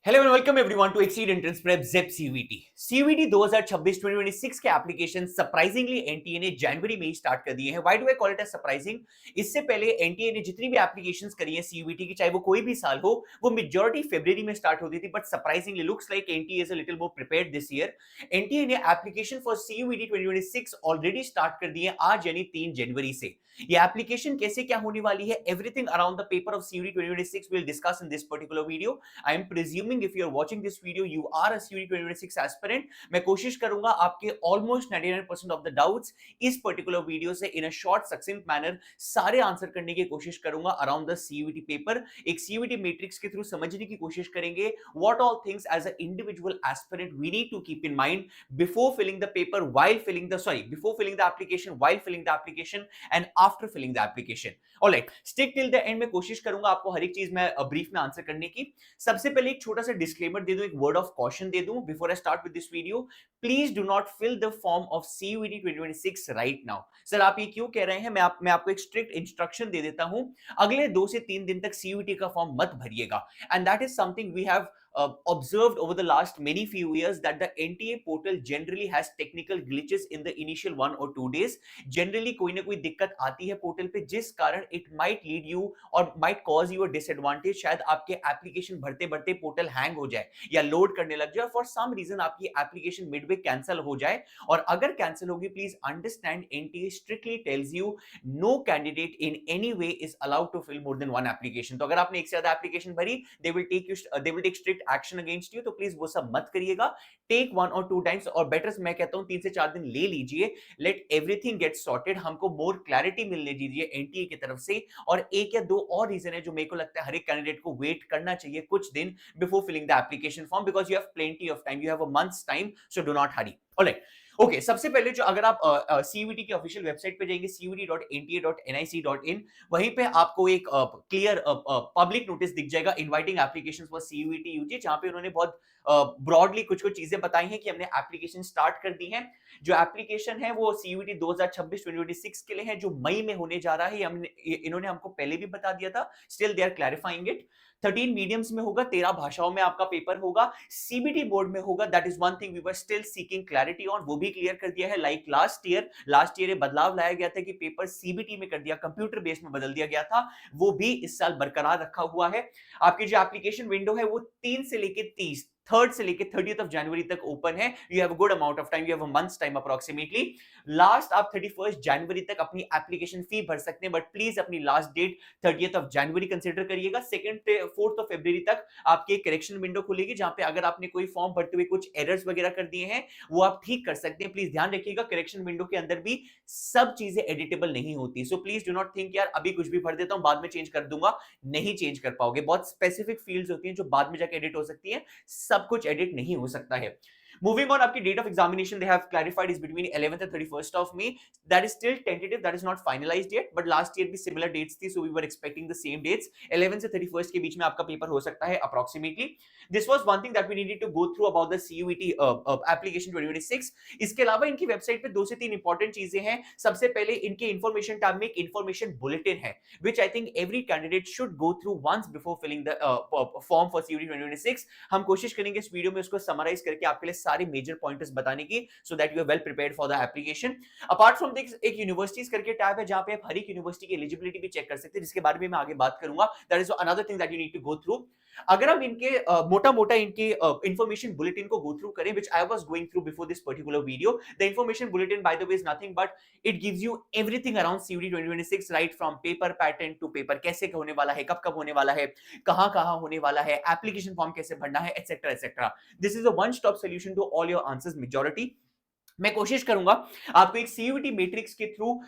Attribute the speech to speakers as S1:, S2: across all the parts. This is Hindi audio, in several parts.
S1: Hello and welcome everyone to Exceed entrance prep जेप सीवीटी। सीवीटी 2026-2026 के एप्लीकेशन सरप्राइजिंगली एनटीए ने जनवरी में ही स्टार्ट कर दिए हैं। Why do I call it as surprising? इससे पहले एनटीए ने जितनी भी एप्लीकेशंस करी हैं सीवीटी की, चाहे वो कोई भी साल हो, वो मेजॉरिटी फरवरी में स्टार्ट होती थी। But surprisingly looks like NTA is a little more prepared this year. NTA ने application for CUET 2026 already start कर दिए हैं आज यानी 3 जनवरी से। ये एप्लीकेशन कैसे क्या होने वाली है, everything around the paper of CUET 2026 will discuss in this particular video. I am presuming if you are watching this video, you are a CUET 2026 aspirant. मैं कोशिश करूंगा आपके almost 99% of the doubts इस particular video से in a short succinct manner सारे आंसर करने की कोशिश करूंगा around the CUET paper। एक CUET matrix के थ्रू समझने की कोशिश करेंगे what all things as an individual aspirant we need to keep in mind before filling the paper, before filling the application, while filling the application and after filling the application. Alright, stick till the end। मैं कोशिश करूंगा आपको हर एक चीज में ब्रीफ में आंसर करने की। सबसे पहले एक छोटा सा डिस्क्लेमर दे दूं, एक वर्ड ऑफ कॉशन दे दूं before I start with this video. Please do not fill the form of CUET 2026 right now. Sir आप ये क्यों कह रहे हैं? मैं आपको एक स्ट्रिक्ट इंस्ट्रक्शन दे देता हूं, अगले 2 से 3 दिन तक सीयूईटी का फॉर्म मत भरिएगा। And that is something we have observed over the last many few years that the NTA portal generally has technical glitches in the initial 1 or 2 days। generally कोई ना कोई दिक्कत आती है पोर्टल पे, जिस कारण it might lead you or might cause you a disadvantage। शायद आपके एप्लीकेशन भरते भरते पोर्टल हैंग हो जाए या लोड करने लग जाए, फॉर सम रीजन आपकी एप्लीकेशन मिडवे कैंसिल हो जाए। और अगर कैंसिल होगी, please understand NTA strictly tells you no candidate in any way is allowed to fill more than 1 application. तो अगर आपने एक से ज्यादा एप्लीकेशन भरी, they will take strict action against you. तो प्लीज वो सब मत करिएगा। टेक 1 और 2 टाइम्स, और बेटर मैं कहता हूं 3 से 4 दिन ले लीजिए। Late everything get sorted. हमको मोर क्लैरिटी मिलने दीजिए एनटीए की तरफ से। और एक या दो और रीजन है जो मेरे को लगता है हर एक कैंडिडेट को वेट करना चाहिए कुछ दिन before filling the application form, because you have plenty of time, you have a month's time, so do not hurry. Alright, okay. सबसे पहले जो अगर आप सीयूईटी की ऑफिशियल वेबसाइट पे जाएंगे cuet.nta.nic.in, वहीं पे आपको एक क्लियर पब्लिक नोटिस दिख जाएगा inviting applications for CUET UG, जहां पे उन्होंने बहुत ब्रॉडली कुछ कुछ चीजें बताई हैं कि हमने एप्लीकेशन स्टार्ट कर दी है। जो एप्लीकेशन है वो सीयूईटी 2026-2026 के लिए है, जो मई में होने जा रहा है। इन्होंने हमको पहले भी बता दिया था, still they are clarifying it. 13 mediums में होगा, 13 भाषाओं में आपका पेपर होगा, सीबीटी बोर्ड में होगा। That is one thing we were still seeking clarity on, वो भी क्लियर कर दिया है। लाइक लास्ट ईयर ये बदलाव लाया गया था कि पेपर सीबीटी में कर दिया, कंप्यूटर बेस में बदल दिया गया था, वो भी इस साल बरकरार रखा हुआ है। आपकी जो एप्लीकेशन विंडो है वो 3 से लेकर 30, 3rd से लेके 30th ऑफ जनवरी तक ओपन है। You have a good amount of time, you have a month's time approximately. Last आप 31st जनवरी तक अपनी एप्लीकेशन फी भर सकते हैं, बट प्लीज अपनी last date 30th of January consider करिएगा। 4th ऑफ फरवरी तक आपकी करेक्शन विंडो खुलेगी, जहां पे अगर आपने कोई फॉर्म भरते हुए कुछ एरर्स वगैरह कर दिए हैं वो आप ठीक कर सकते हैं। प्लीज ध्यान रखिएगा, करेक्शन विंडो के अंदर भी सब चीजें एडिटेबल नहीं होती। सो प्लीज डू नॉट थिंक यार अभी कुछ भी भर देता हूं बाद में चेंज कर दूंगा, नहीं चेंज कर पाओगे। बहुत स्पेसिफिक फील्ड्स होती हैं जो बाद में जाकर एडिट हो सकती हैं, सब कुछ एडिट नहीं हो सकता है। Moving on, आपकी date of examination they have clarified is between 11th and 31st of May. That is still tentative, that is not finalized yet, but last year भी similar dates थी, so we were expecting the same dates। 11 से 31st के बीच में आपका पेपर हो सकता है approximately। This was one thing that we needed to go through about the CUET application 2026। इसके अलावा इनकी वेबसाइट पे 2 से 3 इंपॉर्टेंट चीजें हैं। सबसे पहले इनके इंफॉर्मेशन टैब में एक इंफॉर्मेशन बुलेटिन है, which I think every candidate should go through once before filling the form for CUET 2026। हम कोशिश करेंगे इस वीडियो में उसको समराइज करके आपके लिए सारे मेजर पॉइंटर्स बताने की, so that you are well prepared for the application. Apart from this एक यूनिवर्सिटीज करके टैब है, जहां पे आप हर एक यूनिवर्सिटी की एलिजिबिलिटी भी चेक कर सकते हैं, जिसके बारे में मैं आगे बात करूंगा। That is another thing that you need to go through. अगर हम इनके मोटा-मोटा इनके इंफॉर्मेशन बुलेटिन को गो थ्रू करें, which I was going through before this particular video, the information bulletin by the way is nothing but it gives you everything around CUET 2026, right from paper pattern to paper कैसे होने वाला है, कब कब होने वाला है, कहां होने वाला है, एप्लीकेशन फॉर्म कैसे भरना है, etcetera etcetera. This is a one stop solution to all your answers majority. मैं कोशिश करूंगा आपको एक सीयूईटी मैट्रिक्स के थ्रू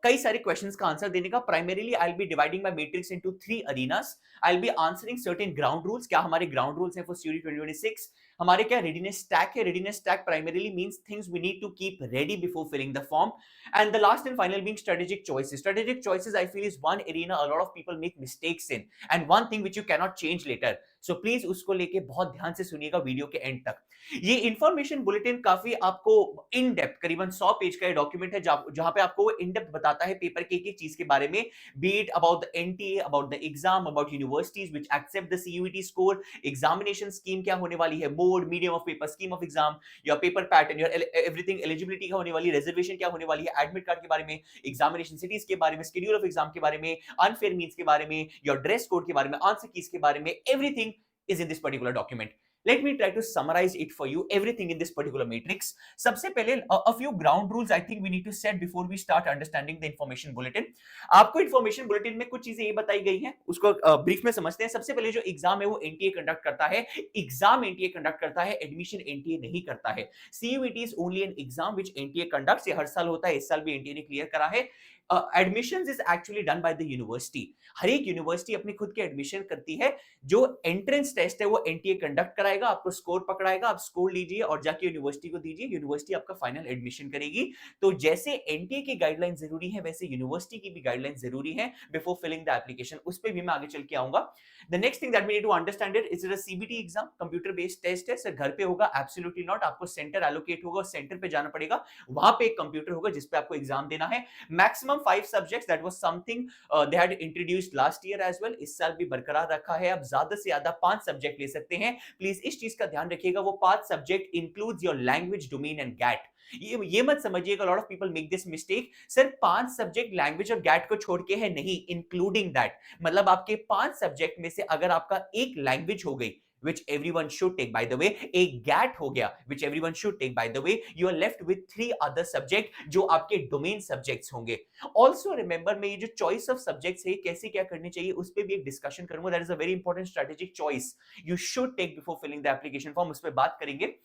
S1: कई सारे क्वेश्चंस का आंसर देने का। Primarily I will be dividing my matrix into 3 arenas. I will be answering certain ground rules. क्या हमारे ग्राउंड रूल्स हैं फॉर सीयूईटी 2026? हमारे क्या रेडीनेस स्टैक है? Readiness stack primarily means things we need to keep ready before filling the form. And the last and final being strategic choices. Strategic choices I feel is one arena a lot of people make mistakes in, and one thing which you can not change later. So please उसको लेके बहुत ध्यान से सुनिएगा वीडियो के एंड तक। ये इंफॉर्मेशन बुलेटिन काफी आपको इन डेप्थ, करीबन 100 पेज का डॉक्यूमेंट है, जहां पे आपको इन डेप्थ बताता है पेपर के एक चीज के बारे में, be it about the NTA, about the exam, about universities which accept the CUET score, examination scheme क्या होने वाली है, mode, medium of paper, scheme of exam, your paper pattern, your everything, eligibility क्या होने वाली है, रिजर्वेशन क्या होने वाली है, एडमिट कार्ड के बारे में, एग्जामिनेशन सिटीज के बारे में, शेड्यूल ऑफ एग्जाम के बारे में, अनफेयर मीन्स के बारे में, योर ड्रेस कोड के बारे में, आंसर कीज के बारे में, everything is in this particular document. Let me try to summarize it for you, everything in this particular matrix. सबसे पहले a few ground rules I think we need to set before we start understanding the information bulletin. आपको information bulletin में कुछ चीजें ये बताई गई हैं, उसको ब्रीफ में समझते हैं. सबसे पहले जो एग्जाम है वो एनटीए कंडक्ट करता है, एग्जाम एनटीए कंडक्ट करता है, एडमिशन एनटीए नहीं करता है. CUET is only an exam which NTA conducts. ये हर साल होता है, इस साल भी एनटीए ने क्लियर करा है. Admissions is actually done by the university. हर एक यूनिवर्सिटी अपनी खुद के एडमिशन करती है. जो एंट्रेंस टेस्ट है वो एनटीए कंडक्ट कराएगा, आपको स्कोर पकड़ाएगा, आप स्कोर लीजिए और जाके यूनिवर्सिटी को दीजिए, यूनिवर्सिटी आपका फाइनल एडमिशन करेगी. तो जैसे एनटीए की गाइडलाइन जरूरी है वैसे यूनिवर्सिटी की भी गाइडलाइन जरूरी है बिफोर फिलिंग द एप्लीकेशन. उस पे भी मैं आगे चल के आऊंगा. The next thing that we need to understand is it a CBT exam, computer based test है. सर घर पे होगा? Absolutely not. आपको सेंटर एलोकेट होगा, सेंटर पे जाना पड़ेगा, वहां पे एक कंप्यूटर होगा जिस पे आपको एग्जाम देना है. Maximum 5 subjects, that was something they had introduced last year as well, इस साल भी बरकरार रखा है. अब ज्यादा से ज्यादा 5 सब्जेक्ट ले सकते हैं. प्लीज इस चीज का ध्यान रखिएगा, वो 5 subject includes your language, domain and GAT. ये मत समझिएगा, lot of people make this mistake, sir 5 subject language और गैट को छोड़ के है. नहीं, इंक्लूडिंग दैट. मतलब आपके 5 सब्जेक्ट में से अगर आपका एक लैंग्वेज हो गई, which everyone should take by the way, एक गैट हो गया which everyone should take by the way, you are left with 3 other subject जो आपके डोमेन सब्जेक्ट्स होंगे. also remember, मैं ये जो चॉइस ऑफ सब्जेक्ट्स है कैसे क्या करनी चाहिए उस पे भी एक डिस्कशन करूंगा. That is a very important strategic choice you should take before filling the application form, उस पे बात करेंगे.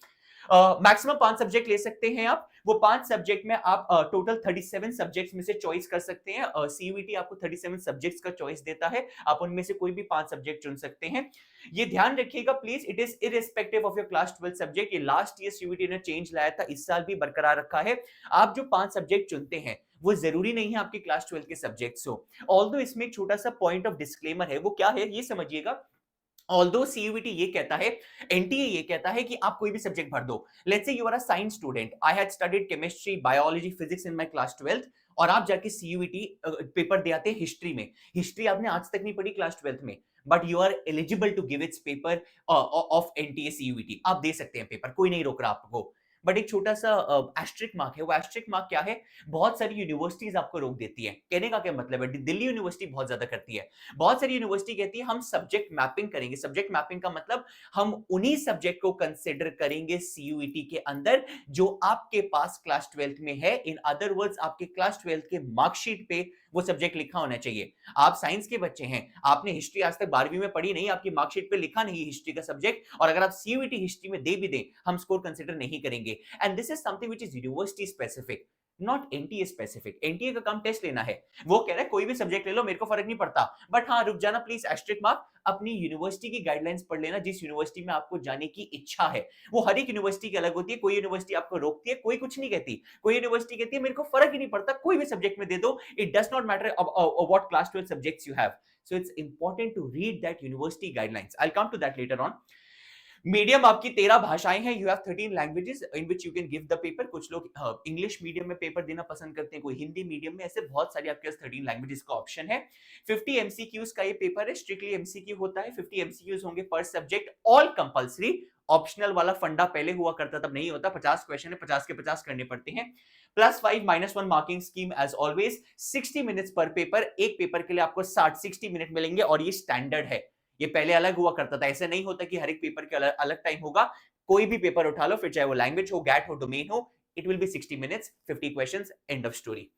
S1: मैक्सिमम 5 सब्जेक्ट ले सकते हैं आप. वो 5 सब्जेक्ट में आप टोटल 37 सब्जेक्ट्स में से चॉइस कर सकते हैं. सीयूईटी आपको 37 सब्जेक्ट्स का चॉइस देता है, आप उनमें से कोई भी 5 सब्जेक्ट चुन सकते हैं. ये ध्यान रखिएगा please, it is irrespective of your class 12 subject. ये लास्ट ईयर सीयूईटी ने चेंज लाया था, इस साल भी बरकरार रखा है. आप जो 5 सब्जेक्ट चुनते हैं वो जरूरी नहीं है आपकी क्लास 12 के सब्जेक्ट्स हो. ऑल्दो इसमें एक छोटा सा पॉइंट ऑफ डिस्क्लेमर है, वो क्या है ये समझिएगा. ऑल्दो सीयूईटी ये कहता है, एनटीए ये कहता है कि आप कोई भी सब्जेक्ट भर दो. Let's say you are a science student, I had studied chemistry, biology, physics in my class 12th, और आप जाके सीयूईटी पेपर दे आते हैं हिस्ट्री में. हिस्ट्री आपने आज तक नहीं पढ़ी क्लास 12th में, but you are eligible to give its paper of NTA CUET. आप दे सकते हैं पेपर, कोई नहीं रोक रहा आपको. बट एक छोटा सा एस्ट्रिक मार्क है. वो एस्ट्रिक मार्क क्या है, बहुत सारी यूनिवर्सिटीज आपको रोक देती है. कहने का क्या मतलब है, दिल्ली यूनिवर्सिटी बहुत ज्यादा करती है. बहुत सारी यूनिवर्सिटी कहती है हम सब्जेक्ट मैपिंग करेंगे. सब्जेक्ट मैपिंग का मतलब हम उन्हीं सब्जेक्ट को कंसिडर करेंगे सीयूईटी के अंदर जो आपके पास क्लास 12th में है. इन अदर वर्ड्स, आपके क्लास 12th के मार्कशीट पे वो सब्जेक्ट लिखा होना चाहिए. आप साइंस के बच्चे हैं, आपने हिस्ट्री आज तक 12वीं में पढ़ी नहीं, आपकी मार्कशीट पे लिखा नहीं हिस्ट्री का सब्जेक्ट, और अगर आप सीयूईटी हिस्ट्री में दे भी दें, हम स्कोर कंसीडर नहीं करेंगे. And this is something which is university specific, not NTA specific. NTA का काम टेस्ट लेना है, वो कह रहा है कोई भी सब्जेक्ट ले लो, मेरे को फर्क नहीं पड़ता. बट हाँ, रुक जाना प्लीज, एस्ट्रिक मार्क, अपनी यूनिवर्सिटी की गाइडलाइंस पढ़ लेना जिस यूनिवर्सिटी में आपको जाने की इच्छा है. वो हर एक यूनिवर्सिटी की अलग होती है. कोई यूनिवर्सिटी आपको रोकती है, कोई कुछ नहीं कहती. कोई यूनिवर्सिटी कहती है मेरे को फर्क ही नहीं पड़ता, कोई भी सब्जेक्ट में दे दो, it does not matter what class 12 subjects you have. So it's important to read that university guidelines. I'll come to that later on. Medium आपकी 13 भाषाएं हैं. You have 13 languages in which you can give the paper. कुछ लोग इंग्लिश मीडियम में पेपर देना पसंद करते हैं, कोई हिंदी मीडियम में, ऐसे बहुत सारी आपके पास 13 लैंग्वेजेस का ऑप्शन है. 50 एमसीक्यूज का ये पेपर है, स्ट्रिक्टली एमसीक्यू होता है. 50 एमसीक्यूज होंगे पर सब्जेक्ट, ऑल कंपल्सरी. ऑप्शनल वाला फंडा पहले हुआ करता, तब नहीं होता. 50 क्वेश्चन है, 50 के 50 करने पड़ते हैं. +5 -1 marking scheme as always. 60 minutes per paper. एक पेपर के लिए आपको 60 मिनट मिलेंगे और ये स्टैंडर्ड है. ये पहले अलग हुआ करता था, ऐसे नहीं होता कि हर एक पेपर के अलग अलग टाइम होगा. कोई भी पेपर उठा लो, फिर चाहे वो लैंग्वेज हो, गैट हो, डोमेन हो, it will be 60 minutes, 50 questions, and of story.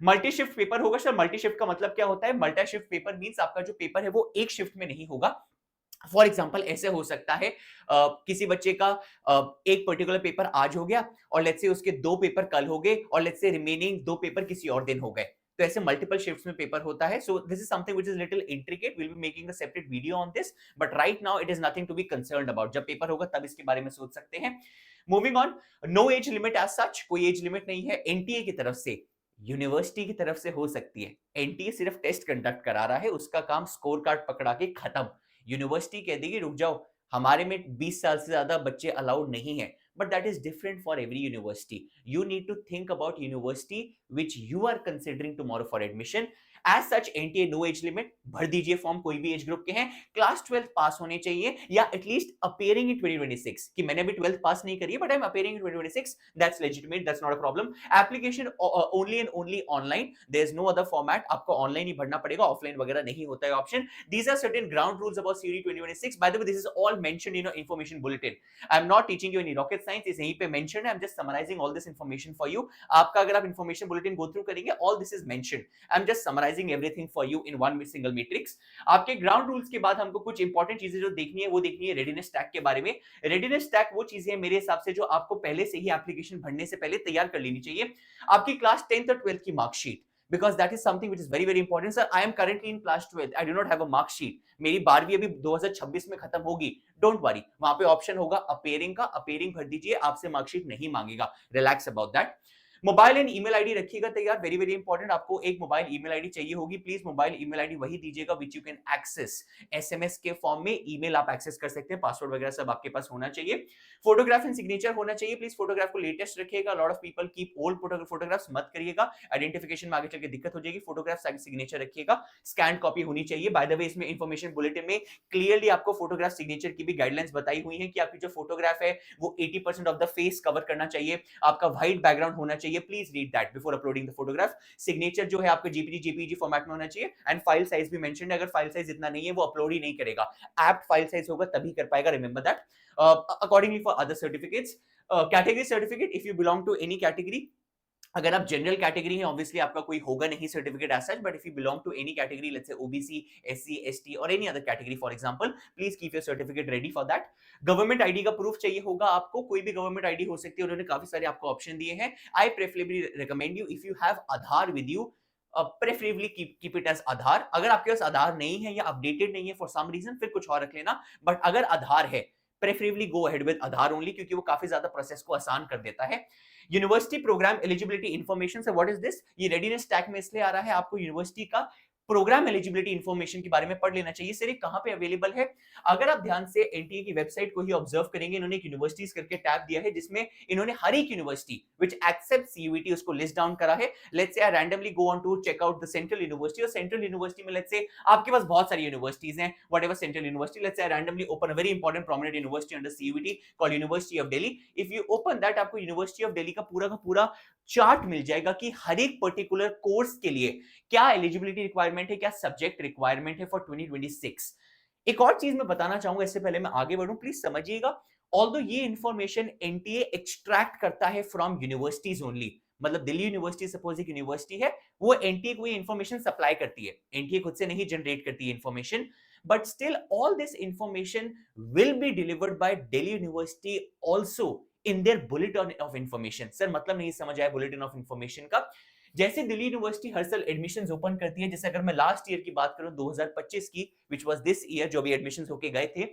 S1: Multi shift paper होगा. सर मल्टी शिफ्ट का मतलब क्या होता है? मल्टी शिफ्ट पेपर मींस आपका जो पेपर है वो एक शिफ्ट में नहीं होगा. फॉर एग्जाम्पल ऐसे हो सकता है किसी बच्चे का एक पर्टिकुलर पेपर आज हो गया और लेट्स से उसके 2 पेपर कल हो गए और लेट्स से रिमेनिंग 2 पेपर किसी और दिन हो गए. तो ऐसे मल्टीपल शिफ्ट्स में पेपर होता है. So this is something which is little intricate. We will be making a separate video on this, but right now it is nothing to be concerned about. जब पेपर होगा तब इसके बारे में सोच सकते हैं. Moving on, no age limit as such, कोई एज लिमिट नहीं है. एनटीए की तरफ से, यूनिवर्सिटी की तरफ से हो सकती है. एनटीए सिर्फ टेस्ट कंडक्ट करा रहा है, उसका काम स्कोर कार्ड पकड़ा के खत्म. यूनिवर्सिटी कह देगी रुक जाओ, हमारे में 20 साल से ज्यादा बच्चे अलाउड नहीं है, but that is different for every university. You need to think about university which you are considering tomorrow for admission. As such, NTA no age limit, भर दीजिए फॉर्म, कोई भी एज ग्रुप के हैं, क्लास 12 पास होने चाहिए या एटलीस्ट अपेयरिंग इन 2026 कि मैंने अभी 12th पास नहीं करी है but I am appearing in 2026, that's legitimate, that's not a problem. Application only and only online, there is no other format, आपको ऑनलाइन ही भरना पड़ेगा, ऑफलाइन वगैरह नहीं होता है option. These are certain ground rules about CUET 2026. By the way, this is all mentioned in your information bulletin. I'm not teaching you any rocket science, इस यहीं पे mentioned है, I'm just summarizing all this information for you. आपका अगर आप information bulletin go through करेंगे, all this is mentioned. I'm just summarizing everything for you in one single matrix. आपके ground rules के बाद हमको कुछ important चीजें जो देखनी है वो देखनी है readiness stack के बारे में. readiness stack वो चीजें हैं मेरे हिसाब से जो आपको पहले से ही application भरने से पहले तैयार कर लेनी चाहिए. आपकी क्लास 10th और 12th की marksheet, because that is something which is very very important. Sir, I am currently in class 12th, I do not have a mark sheet. मेरी 12वीं अभी 2026 में खत्म होगी. डोंट वरी, वहां पे ऑप्शन होगा अपेयरिंग का, अपेयरिंग भर दीजिए, आपसे मार्कशीट नहीं मांगेगा. Relax about that. Mobile and email ID रखिएगा तैयार, वेरी वेरी इंपॉर्टेंट. आपको एक मोबाइल ईमेल आईडी चाहिए होगी. प्लीज मोबाइल ईमेल आईडी वही दीजिएगा which you can access. SMS के फॉर्म में ईमेल आप एक्सेस कर सकते हैं, पासवर्ड वगैरह सब आपके पास होना चाहिए. फोटोग्राफ एंड सिग्नेचर होना चाहिए. प्लीज फोटोग्राफ को लेटेस्ट रखिएगा. Lot of people keep old photographs, मत करिएगा, आइडेंटिफिकेशन में आगे चल के दिक्कत हो जाएगी. फोटोग्राफ सिग्नेचर रखिएगा. स्कैन कॉपी होनी चाहिए. बाय द वे, इसमें इंफॉर्मेशन बुलेटिन में क्लियरली आपको फोटोग्राफ सिग्नेचर की भी गाइडलाइंस बताई हुई है कि आपकी जो फोटोग्राफ है वो 80% ऑफ द फेस कवर करना चाहिए, आपका व्हाइट बैकग्राउंड होना चाहिए. Please read that before uploading the photograph. Signature जो है आपका जेपीजी फॉर्मेट में होना चाहिए. एंड फाइल साइज भी मेंशन्ड है, अगर फाइल साइज इतना नहीं है वो अपलोड ही नहीं करेगा. एप्ट फाइल साइज होगा तभी कर पाएगा, remember that. Accordingly for other certificates, category certificate, if you belong to any category, अगर आप जनरल कैटेगरी हैं ऑब्वियसली आपका कोई होगा नहीं certificate as such, but if you belong to any category, let's say OBC, SC, ST और any other category for example, please keep your certificate ready for that. Government ID का प्रूफ चाहिए होगा आपको, कोई भी गवर्नमेंट आईडी हो सकती है, उन्होंने काफी सारे आपको ऑप्शन दिए हैं. I preferably recommend you, if you have Aadhaar with you, preferably keep it as Aadhaar. अगर आपके पास आधार नहीं है या अपडेटेड नहीं है फॉर सम रीजन, फिर कुछ और रख लेना. बट अगर आधार है, preferably go ahead with Aadhaar only, क्योंकि वो काफी ज्यादा प्रोसेस को आसान कर देता है. यूनिवर्सिटी प्रोग्राम एलिजिबिलिटी इंफॉर्मेशन, से व्हाट इज दिस? ये रेडीनेस स्टैक में इसलिए आ रहा है, आपको यूनिवर्सिटी का प्रोग्राम एलिजिबिलिटी इंफॉर्मेशन के बारे में पढ़ लेना चाहिए. सर ये कहां पे अवेलेबल है? अगर आप ध्यान से एनटीए की वेबसाइट को ही ऑब्जर्व करेंगे, इन्होंने एक यूनिवर्सिटीज करके टैब दिया है जिसमें इन्होंने हर एक यूनिवर्सिटी व्हिच एक्सेप्ट सीयूईटी उसको लिस्ट डाउन करा है. Let's say I randomly go on to check out the central university, और सेंट्रल यूनिवर्सिटी में लेट्स से आपके पास बहुत सारी यूनिवर्सिटीज हैं, whatever central university, let's say I randomly open a very important prominent university under CUET called university of Delhi. If you open that, आपको यूनिवर्सिटी ऑफ दिल्ली का पूरा चार्ट मिल जाएगा कि हर एक पर्टिकुलर कोर्स के लिए क्या एलिजिबिलिटी रिक्वायरमेंट है, क्या सब्जेक्ट रिक्वायरमेंट है फॉर 2026. एक और चीज मैं बताना चाहूंगा इससे पहले मैं आगे बढ़ूं, प्लीज समझिएगा. ऑल्दो ये इंफॉर्मेशन एनटीए एक्सट्रैक्ट करता है फ्रॉम यूनिवर्सिटीज ओनली, मतलब दिल्ली यूनिवर्सिटी सपोज एक यूनिवर्सिटी है, वो एनटीए को ये इंफॉर्मेशन सप्लाई करती है, एनटीए खुद से नहीं जनरेट करती है information. But still all this information will be delivered by Delhi university also in their bulletin of information. Sir मतलब नहीं समझ आया बुलेटिन ऑफ इंफॉर्मेशन का? जैसे दिल्ली यूनिवर्सिटी हर साल एडमिशंस ओपन करती है, जैसे अगर मैं लास्ट ईयर की बात करूं 2025 की, व्हिच वाज दिस ईयर, जो भी एडमिशंस होके गए थे,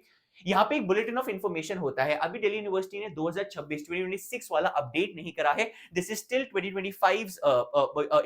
S1: यहाँ पे एक बुलेटिन ऑफ इंफॉर्मेशन होता है. अभी दिल्ली यूनिवर्सिटी ने 2026 2026 वाला अपडेट नहीं करा है, this is still 2025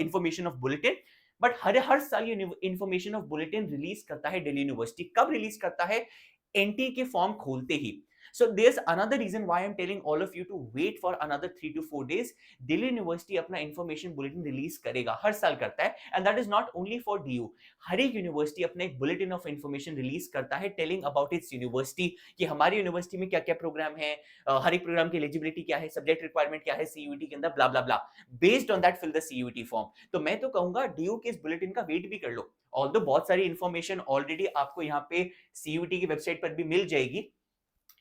S1: information of bulletin. But हर साल ये इंफॉर्मेशन ऑफ बुलेटिन रिलीज करता है दिल्ली यूनिवर्सिटी. कब रिलीज करता है? एनटी के फॉर्म खोलते ही. So there's another reason why I'm telling all of you to wait for another 3 to 4 days. Delhi university अपना इंफॉर्मेशन बुलेटिन रिलीज करेगा, हर साल करता है, and that is not only for DU. हर एक यूनिवर्सिटी अपना एक बुलेटिन ऑफ इंफॉर्मेशन रिलीज करता है टेलिंग अबाउट इट्स यूनिवर्सिटी कि हमारी यूनिवर्सिटी में क्या क्या प्रोग्राम है, हर एक प्रोग्राम की एलिजिबिलिटी क्या है, सब्जेक्ट रिक्वायरमेंट क्या है सीयूईटी के अंदर, blah blah blah. Based on that fill the CUET form. तो मैं तो कहूंगा DU के इस बुलेटिन का वेट भी कर लो. ऑल्दो बहुत सारी इंफॉर्मेशन ऑलरेडी आपको यहाँ पे सीयूईटी की वेबसाइट पर भी मिल जाएगी,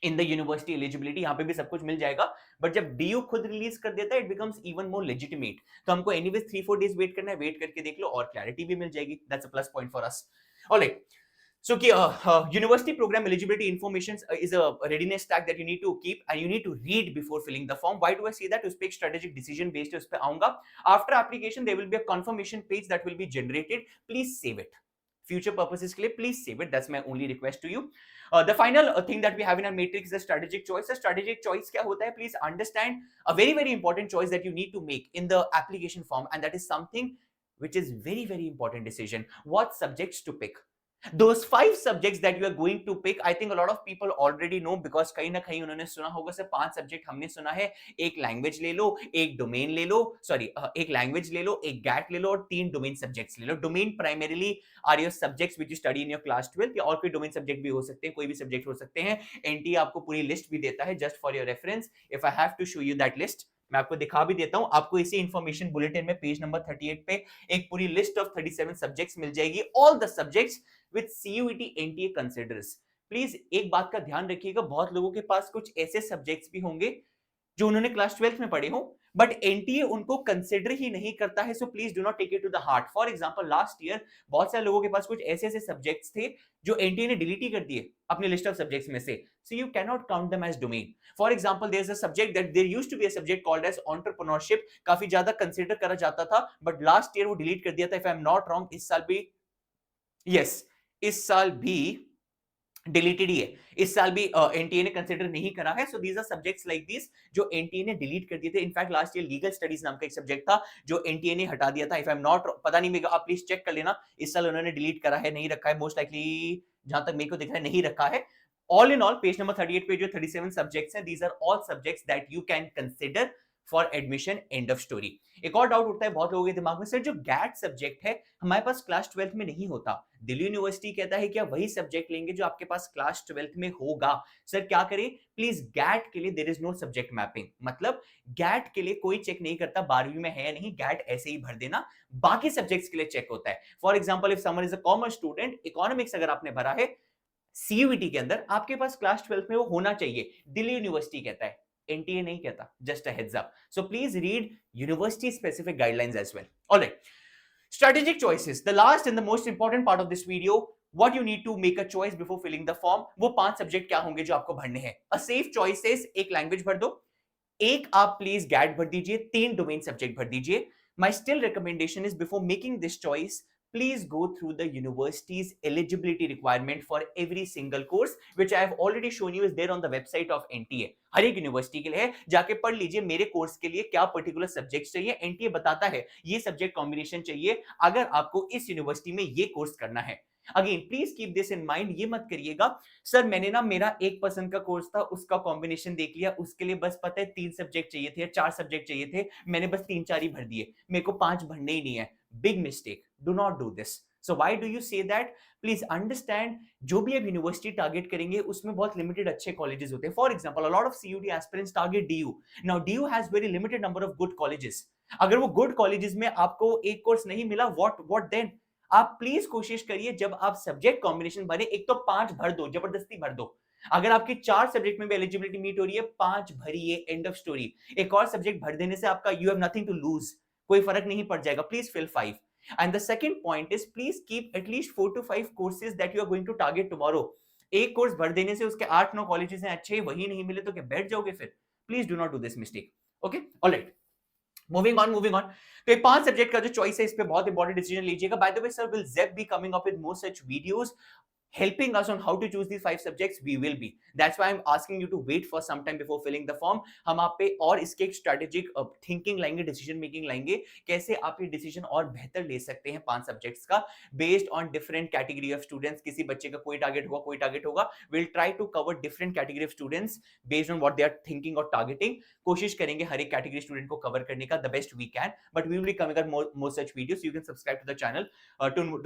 S1: इन द यूनिवर्सिटी एलिजिबिलिटी यहाँ पे भी सब कुछ मिल जाएगा. बट जब डीयू खुद रिलीज कर देता है, it becomes even more legitimate. तो हमको एनीवेज 3-4 डेज वेट करना है, वेट करके देख लो और क्लैरिटी भी मिल जाएगी. That's a plus point for us. Alright, so university program eligibility information is a readiness stack that you need to keep and you need to read before filling the form. Why do I say that? To make strategic decision based उस पे आऊंगा. After application there will be a confirmation page that will be generated. Please save it. Future purposes के लिए please save it. That's my only request to you. The final thing that we have in our matrix is a strategic choice. A strategic choice क्या होता है? Please understand a very very important choice that you need to make in the application form, and that is something which is very very important decision. What subjects to pick? those 5 subjects that you are going to pick, I think a lot of people already know, because कहीं ना कहीं उन्होंने सुना होगा। सिर्फ 5 सब्जेक्ट हमने सुना है। एक लैंग्वेज ले लो, एक डोमेन ले लो, सॉरी एक लैंग्वेज ले लो, एक गैट ले लो और 3 डोमेन सब्जेक्ट्स ले लो। Domain primarily are your subjects which you study in your class 12, या और कोई डोमेन सब्जेक्ट भी हो सकते हैं, कोई भी सब्जेक्ट हो सकते हैं। एनटीए आपको पूरी लिस्ट भी देता है, just for your reference. If I have to show you that list, मैं आपको दिखा भी देता हूं। आपको इसी इंफॉर्मेशन बुलेटिन में पेज नंबर 38 पे एक पूरी लिस्ट ऑफ 37 सब्जेक्ट्स मिल जाएगी, all the subjects with CUET NTA considers. Please एक बात का ध्यान रखिएगा, बहुत लोगों के पास कुछ ऐसे सब्जेक्ट्स भी होंगे जो उन्होंने क्लास 12th में पढ़े हो, बट एनटीए उनको कंसिडर ही नहीं करता है। So please do not take it to the heart. For example last year बहुत सारे लोगों के पास कुछ ऐसे ऐसे सब्जेक्ट्स थे जो एनटीए ने डिलीट ही कर दिए अपनी लिस्ट ऑफ सब्जेक्ट्स में से। So you can not count them as domain. For example there is a subject that there used to be a subject called as entrepreneurship, काफी ज्यादा कंसीडर करा जाता था, बट लास्ट ईयर वो डिलीट कर दिया था। If I am not wrong इस साल भी, यस, इस साल भी डिलीटेड ही है। इस साल भी एनटीए ने कंसीडर नहीं करा है। So these are subjects like this जो एनटीए ने डिलीट कर दिए थे। In fact last year legal studies नाम का एक सब्जेक्ट था जो एनटीए ने हटा दिया था। इफ आई एम नॉट, पता नहीं, मेरे आप प्लीज चेक कर लेना इस साल उन्होंने डिलीट करा है नहीं रखा है। मोस्ट लाइकली जहां तक मेरे को दिख रहा है नहीं रखा है। All in all page number 38 पे जो 37 सब्जेक्ट्स हैं, these are all subjects that you can consider for admission. End of story. एक और डाउट उठता है बहुत लोगों के दिमाग में, सर जो गैट सब्जेक्ट है हमारे पास क्लास 12th में नहीं होता। दिल्ली यूनिवर्सिटी कहता है कि आप वही सब्जेक्ट लेंगे जो आपके पास क्लास 12th में होगा। सर क्या करें? प्लीज गैट के लिए there is no subject mapping, मतलब गैट के लिए कोई चेक नहीं करता 12वीं में है या नहीं, गैट ऐसे ही भर देना। बाकी सब्जेक्ट्स के लिए चेक होता है। For example if someone is a commerce student, economics अगर आपने भरा है सीयूईटी के अंदर, आपके पास क्लास 12th में वो होना चाहिए। दिल्ली यूनिवर्सिटी कहता है, एनटीए नहीं कहता। Just a heads up. So please read university specific guidelines as well. Alright, strategic choices, the last and the most important part of this video, what you need to make a choice before filling the form। वो 5 सब्जेक्ट क्या होंगे जो आपको भरने हैं। अ सेफ चॉइसेस, एक लैंग्वेज भर दो, एक आप प्लीज गैट भर दीजिए, 3 डोमेन सब्जेक्ट भर दीजिए। My still recommendation is before making this choice, please go through the university's eligibility requirement for every single course which I have already shown you is there on the website of NTA। हर एक यूनिवर्सिटी के लिए है, जाके पढ़ लीजिए मेरे कोर्स के लिए क्या पर्टिकुलर सब्जेक्ट चाहिए। एनटीए बताता है ये सब्जेक्ट कॉम्बिनेशन चाहिए अगर आपको इस यूनिवर्सिटी में ये कोर्स करना है। Again please keep this in mind, ये मत करिएगा सर मैंने ना मेरा एक पसंद का कोर्स था उसका कॉम्बिनेशन देख लिया, उसके लिए बस पता है 3 सब्जेक्ट चाहिए थे या 4 सब्जेक्ट चाहिए थे, मैंने बस 3-4 ही भर दिए, मेरे को 5 भरने ही नहीं है। Big mistake, do not do this. So why do you say that? Please understand, जो भी आप यूनिवर्सिटी टारगेट करेंगे उसमें बहुत लिमिटेड अच्छे कॉलेजेस होते हैं। For example a lot of CUET aspirants target DU. Now DU has very limited number of good colleges. अगर वो गुड कॉलेजेस में आपको एक कोर्स नहीं मिला, व्हाट देन? आप प्लीज कोशिश करिए जब आप सब्जेक्ट कॉम्बिनेशन भरे, एक तो 5 भर दो, जबरदस्ती भर दो। अगर आपकी 4 सब्जेक्ट में भी एलिजिबिलिटी मीट हो रही है, 5 भरिए, एंड ऑफ स्टोरी। एक और सब्जेक्ट भर देने से आपका you have nothing to lose, कोई फर्क नहीं पड़ जाएगा। Please fill 5। And the second point is please keep at least 4 to 5 courses that you are going to target tomorrow. एक कोर्स भर देने से उसके 8-9 कॉलेजेस हैं अच्छे, वही नहीं मिले तो क्या बैठ जाओगे फिर? Please do not do this mistake. Okay, alright, moving on. तो ये 5 सब्जेक्ट का जो चॉइस है इस पे बहुत इंपॉर्टेंट डिसीजन लीजिएगा। By the way sir, will keep be coming up with more such videos helping us on how to choose these 5 subjects? We will be, that's why I'm asking you to wait for some time before filling the form। हम आप पे और इसके एक स्ट्रेटेजिक थिंकिंग लाएंगे, डिसीजन मेकिंग लाएंगे, कैसे आप ये डिसीजन और बेहतर ले सकते हैं 5 सब्जेक्ट्स का, based on different category of students. किसी बच्चे का कोई टारगेट होगा, कोई टारगेट होगा। Will try to cover different category of students based on what they are thinking और टारगेटिंग। कोशिश करेंगे हर एक कैटेगरी स्टूडेंट को कवर करने का the best we can, but we will be coming up more such videos. You can subscribe to the channel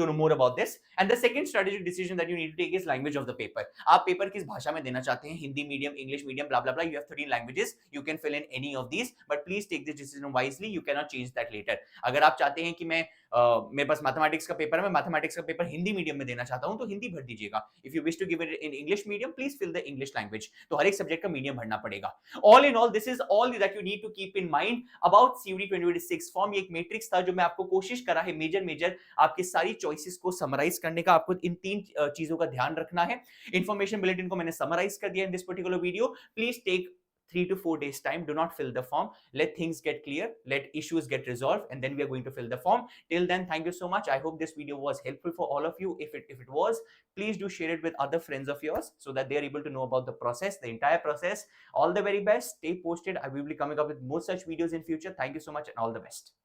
S1: to know more about this। And the second strategic decision that you need to take is language of the paper। आप पेपर किस भाषा में देना चाहते हैं, Hindi medium, English medium, blah blah blah, you have 13 languages, you can fill in any of these, but please take this decision wisely, you cannot change that later। अगर आप चाहते हैं कि मेरे पास मैथमेटिक्स का पेपर है, मैं मैथमेटिक्स का पेपर हिंदी मीडियम में देना चाहता हूं तो हिंदी भर दीजिएगा। If you wish to give it in English medium, please fill the English language. तो हर एक सब्जेक्ट का मीडियम भरना पड़ेगा। All in all, this is all that you need to keep in mind about CUET 2026 form. ये एक मैट्रिक्स था जो मैं आपको कोशिश करा है मेजर आपकी सारी चॉइसेस को समराइज करने का। आपको इन 3 चीजों का ध्यान रखना है। इंफॉर्मेशन बुलेटिन को मैंने समराइज कर दिया in this particular video. Please take 3 to 4 days time, do not fill the form, let things get clear, let issues get resolved, and then we are going to fill the form। Till then, thank you so much, I hope this video was helpful for all of you। If it was, please do share it with other friends of yours so that they are able to know about the process, the entire process। All the very best, stay posted, I will be coming up with more such videos in future। Thank you so much and all the best।